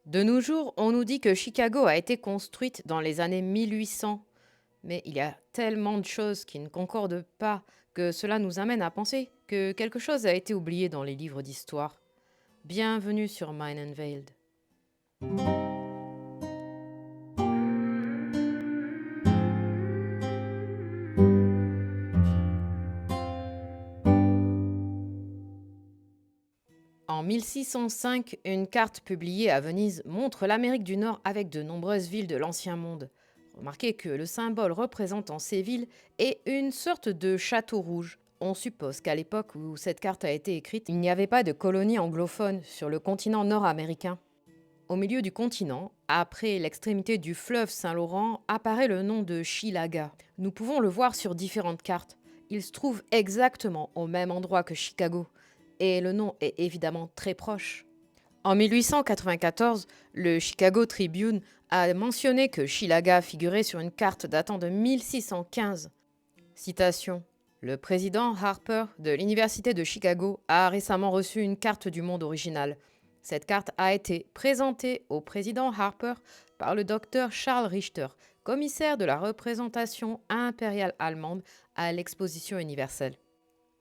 De nos jours, on nous dit que Chicago a été construite dans les années 1800, mais il y a tellement de choses qui ne concordent pas que cela nous amène à penser que quelque chose a été oublié dans les livres d'histoire. Bienvenue sur Mind Unveiled. En 1605, une carte publiée à Venise montre l'Amérique du Nord avec de nombreuses villes de l'Ancien Monde. Remarquez que le symbole représentant ces villes est une sorte de château rouge. On suppose qu'à l'époque où cette carte a été écrite, il n'y avait pas de colonie anglophone sur le continent nord-américain. Au milieu du continent, après l'extrémité du fleuve Saint-Laurent, apparaît le nom de Chilaga. Nous pouvons le voir sur différentes cartes. Il se trouve exactement au même endroit que Chicago, et le nom est évidemment très proche. En 1894, le Chicago Tribune a mentionné que Chilaga figurait sur une carte datant de 1615. Citation. Le président Harper de l'Université de Chicago a récemment reçu une carte du monde originale. Cette carte a été présentée au président Harper par le docteur Charles Richter, commissaire de la représentation impériale allemande à l'exposition universelle.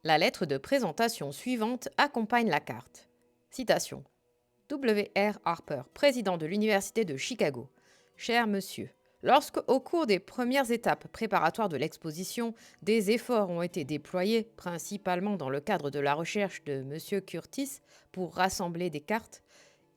La lettre de présentation suivante accompagne la carte. Citation. W.R. Harper, président de l'Université de Chicago. Cher monsieur, lorsque, au cours des premières étapes préparatoires de l'exposition, des efforts ont été déployés, principalement dans le cadre de la recherche de M. Curtis, pour rassembler des cartes,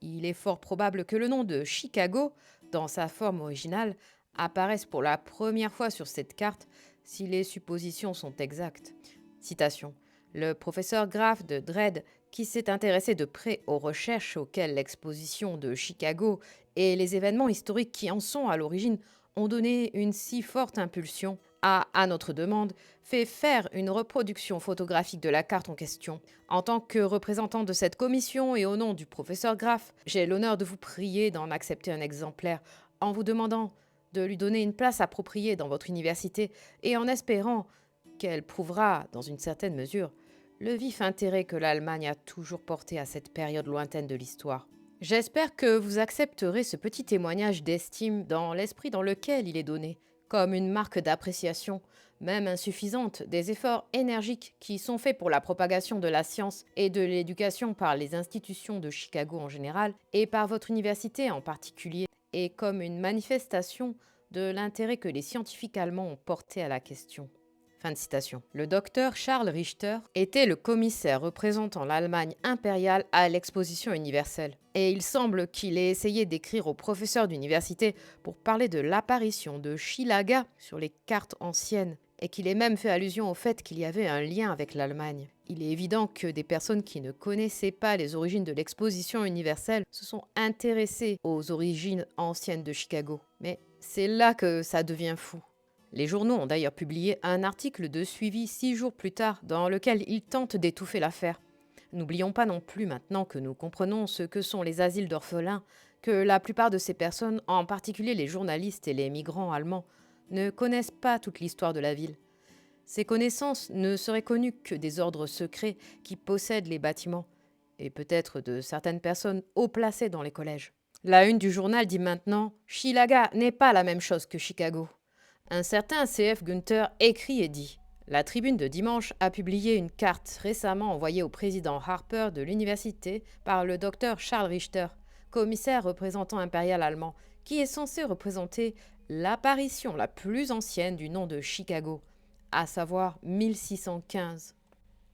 il est fort probable que le nom de Chicago, dans sa forme originale, apparaisse pour la première fois sur cette carte si les suppositions sont exactes. Citation. Le professeur Graff de Dredd, qui s'est intéressé de près aux recherches auxquelles l'exposition de Chicago et les événements historiques qui en sont à l'origine ont donné une si forte impulsion, a, à notre demande, fait faire une reproduction photographique de la carte en question. En tant que représentant de cette commission et au nom du professeur Graff, j'ai l'honneur de vous prier d'en accepter un exemplaire en vous demandant de lui donner une place appropriée dans votre université et en espérant qu'elle prouvera, dans une certaine mesure, le vif intérêt que l'Allemagne a toujours porté à cette période lointaine de l'histoire. J'espère que vous accepterez ce petit témoignage d'estime dans l'esprit dans lequel il est donné, comme une marque d'appréciation, même insuffisante, des efforts énergiques qui sont faits pour la propagation de la science et de l'éducation par les institutions de Chicago en général et par votre université en particulier, et comme une manifestation de l'intérêt que les scientifiques allemands ont porté à la question. Fin de citation. Le docteur Charles Richter était le commissaire représentant l'Allemagne impériale à l'exposition universelle. Et il semble qu'il ait essayé d'écrire au professeur d'université pour parler de l'apparition de Chilaga sur les cartes anciennes et qu'il ait même fait allusion au fait qu'il y avait un lien avec l'Allemagne. Il est évident que des personnes qui ne connaissaient pas les origines de l'exposition universelle se sont intéressées aux origines anciennes de Chicago. Mais c'est là que ça devient fou. Les journaux ont d'ailleurs publié un article de suivi 6 jours plus tard dans lequel ils tentent d'étouffer l'affaire. N'oublions pas non plus maintenant que nous comprenons ce que sont les asiles d'orphelins, que la plupart de ces personnes, en particulier les journalistes et les migrants allemands, ne connaissent pas toute l'histoire de la ville. Ces connaissances ne seraient connues que des ordres secrets qui possèdent les bâtiments, et peut-être de certaines personnes haut placées dans les collèges. La une du journal dit maintenant « Chilaga n'est pas la même chose que Chicago ». Un certain C.F. Günther écrit et dit « La Tribune de dimanche a publié une carte récemment envoyée au président Harper de l'université par le docteur Charles Richter, commissaire représentant impérial allemand, qui est censé représenter l'apparition la plus ancienne du nom de Chicago, à savoir 1615.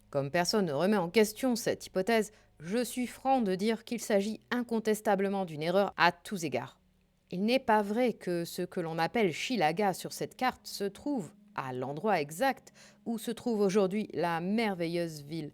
Comme personne ne remet en question cette hypothèse, je suis franc de dire qu'il s'agit incontestablement d'une erreur à tous égards. Il n'est pas vrai que ce que l'on appelle Chilaga sur cette carte se trouve à l'endroit exact où se trouve aujourd'hui la merveilleuse ville.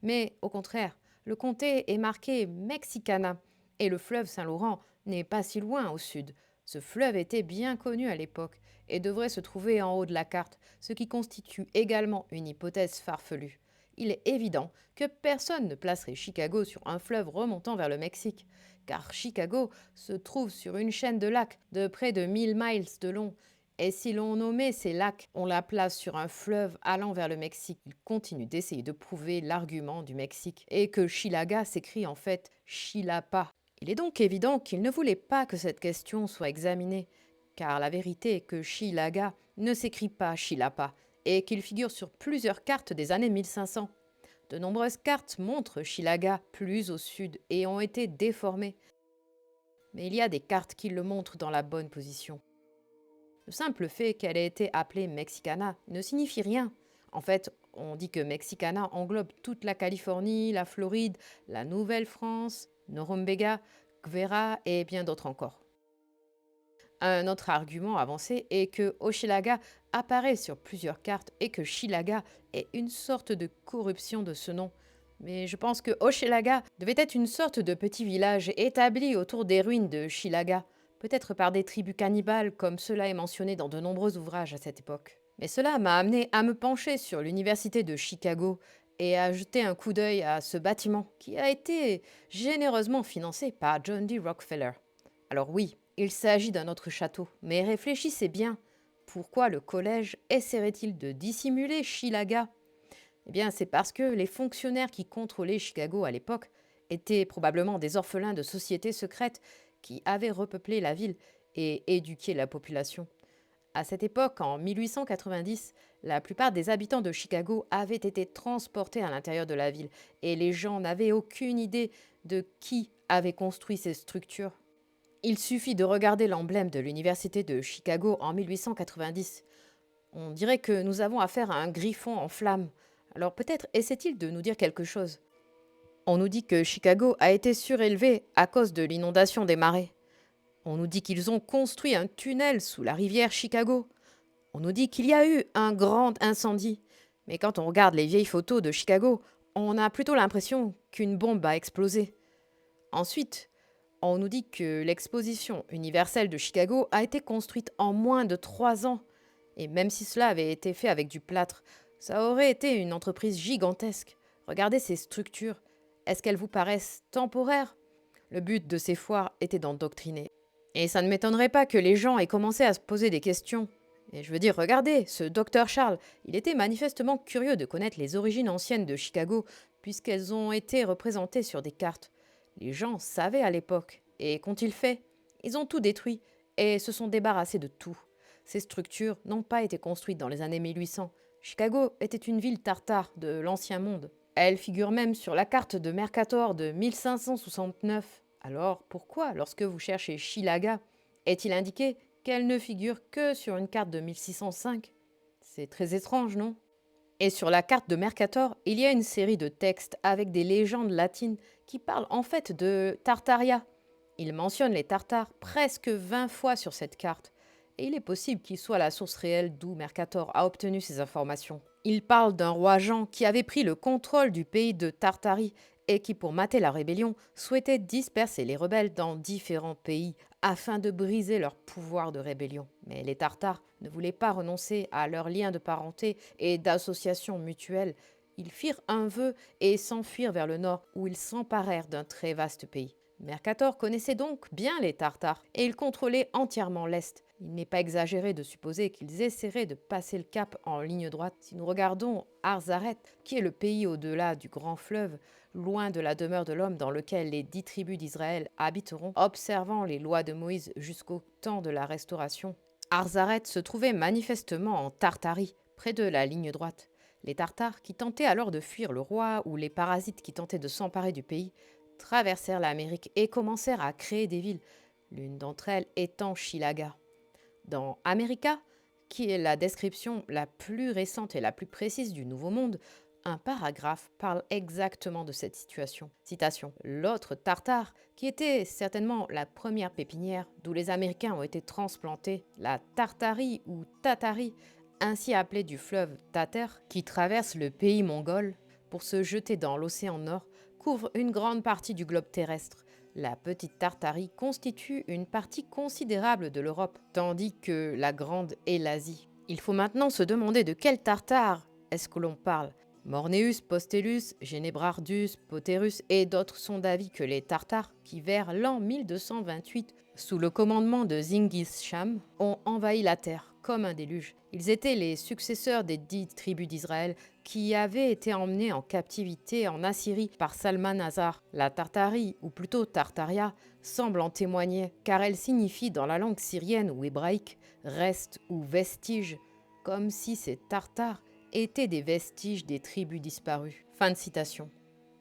Mais au contraire, le comté est marqué Mexicana et le fleuve Saint-Laurent n'est pas si loin au sud. Ce fleuve était bien connu à l'époque et devrait se trouver en haut de la carte, ce qui constitue également une hypothèse farfelue. Il est évident que personne ne placerait Chicago sur un fleuve remontant vers le Mexique, car Chicago se trouve sur une chaîne de lacs de près de 1000 miles de long. Et si l'on nommait ces lacs, on la place sur un fleuve allant vers le Mexique. Il continue d'essayer de prouver l'argument du Mexique et que Chilaga s'écrit en fait Chilapa. Il est donc évident qu'il ne voulait pas que cette question soit examinée, car la vérité est que Shilaga ne s'écrit pas Shilapa, et qu'il figure sur plusieurs cartes des années 1500. De nombreuses cartes montrent Shilaga plus au sud et ont été déformées, mais il y a des cartes qui le montrent dans la bonne position. Le simple fait qu'elle ait été appelée Mexicana ne signifie rien. En fait, on dit que Mexicana englobe toute la Californie, la Floride, la Nouvelle-France, Norumbega, Gvera et bien d'autres encore. Un autre argument avancé est que Hochelaga apparaît sur plusieurs cartes et que Shilaga est une sorte de corruption de ce nom. Mais je pense que Hochelaga devait être une sorte de petit village établi autour des ruines de Shilaga, peut-être par des tribus cannibales comme cela est mentionné dans de nombreux ouvrages à cette époque. Mais cela m'a amené à me pencher sur l'université de Chicago et à jeter un coup d'œil à ce bâtiment qui a été généreusement financé par John D. Rockefeller. Alors oui, il s'agit d'un autre château, mais réfléchissez bien. Pourquoi le collège essaierait-il de dissimuler Shilaga? Eh bien, c'est parce que les fonctionnaires qui contrôlaient Chicago à l'époque étaient probablement des orphelins de sociétés secrètes qui avaient repeuplé la ville et éduqué la population. À cette époque, en 1890, la plupart des habitants de Chicago avaient été transportés à l'intérieur de la ville et les gens n'avaient aucune idée de qui avait construit ces structures. Il suffit de regarder l'emblème de l'Université de Chicago en 1890. On dirait que nous avons affaire à un griffon en flammes. Alors peut-être essaie-t-il de nous dire quelque chose. On nous dit que Chicago a été surélevé à cause de l'inondation des marais. On nous dit qu'ils ont construit un tunnel sous la rivière Chicago. On nous dit qu'il y a eu un grand incendie. Mais quand on regarde les vieilles photos de Chicago, on a plutôt l'impression qu'une bombe a explosé. Ensuite, on nous dit que l'exposition universelle de Chicago a été construite en moins de 3 ans. Et même si cela avait été fait avec du plâtre, ça aurait été une entreprise gigantesque. Regardez ces structures. Est-ce qu'elles vous paraissent temporaires? Le but de ces foires était d'endoctriner. Et ça ne m'étonnerait pas que les gens aient commencé à se poser des questions. Et je veux dire, regardez, ce docteur Charles, il était manifestement curieux de connaître les origines anciennes de Chicago, puisqu'elles ont été représentées sur des cartes. Les gens savaient à l'époque. Et qu'ont-ils fait? Ils ont tout détruit et se sont débarrassés de tout. Ces structures n'ont pas été construites dans les années 1800. Chicago était une ville tartare de l'Ancien Monde. Elle figure même sur la carte de Mercator de 1569. Alors pourquoi, lorsque vous cherchez Shilaga, est-il indiqué qu'elle ne figure que sur une carte de 1605? C'est très étrange, non? Et sur la carte de Mercator, il y a une série de textes avec des légendes latines qui parlent en fait de Tartaria. Il mentionne les Tartares presque 20 fois sur cette carte, et il est possible qu'il soit la source réelle d'où Mercator a obtenu ces informations. Il parle d'un roi Jean qui avait pris le contrôle du pays de Tartarie et qui, pour mater la rébellion, souhaitait disperser les rebelles dans différents pays afin de briser leur pouvoir de rébellion. Mais les Tartares ne voulaient pas renoncer à leurs liens de parenté et d'association mutuelle. Ils firent un vœu et s'enfuirent vers le nord où ils s'emparèrent d'un très vaste pays. Mercator connaissait donc bien les Tartares et il contrôlait entièrement l'Est. Il n'est pas exagéré de supposer qu'ils essaieraient de passer le cap en ligne droite. Si nous regardons Arzaret, qui est le pays au-delà du grand fleuve, loin de la demeure de l'homme dans lequel les 10 tribus d'Israël habiteront, observant les lois de Moïse jusqu'au temps de la restauration, Arzaret se trouvait manifestement en Tartarie, près de la ligne droite. Les Tartares, qui tentaient alors de fuir le roi, ou les parasites qui tentaient de s'emparer du pays, traversèrent l'Amérique et commencèrent à créer des villes, l'une d'entre elles étant Shilaga. Dans America, qui est la description la plus récente et la plus précise du Nouveau Monde, un paragraphe parle exactement de cette situation. Citation. L'autre Tartare, qui était certainement la première pépinière d'où les Américains ont été transplantés, la Tartarie ou Tatarie, ainsi appelée du fleuve Tater, qui traverse le pays mongol pour se jeter dans l'océan Nord, couvre une grande partie du globe terrestre. La petite Tartarie constitue une partie considérable de l'Europe, tandis que la grande est l'Asie. Il faut maintenant se demander de quel Tartare est-ce que l'on parle. Morneus, Postellus, Génébrardus, Potérus et d'autres sont d'avis que les Tartares, qui vers l'an 1228, sous le commandement de Zingis-Cham, ont envahi la terre comme un déluge. Ils étaient les successeurs des 10 tribus d'Israël qui avait été emmenée en captivité en Assyrie par Salmanasar. La Tartarie, ou plutôt Tartaria, semble en témoigner, car elle signifie dans la langue syrienne ou hébraïque reste ou vestige, comme si ces Tartares étaient des vestiges des tribus disparues. Fin de citation.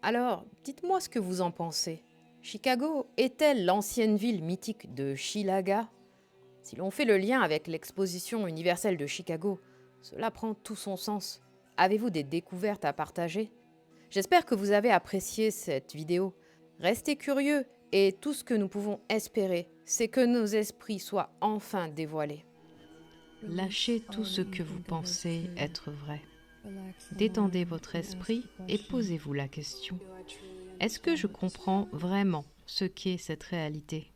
Alors, dites-moi ce que vous en pensez. Chicago est-elle l'ancienne ville mythique de Chilaga? Si l'on fait le lien avec l'exposition universelle de Chicago, cela prend tout son sens. Avez-vous des découvertes à partager? J'espère que vous avez apprécié cette vidéo. Restez curieux et tout ce que nous pouvons espérer, c'est que nos esprits soient enfin dévoilés. Lâchez tout ce que vous pensez être vrai. Détendez votre esprit et posez-vous la question. Est-ce que je comprends vraiment ce qu'est cette réalité ?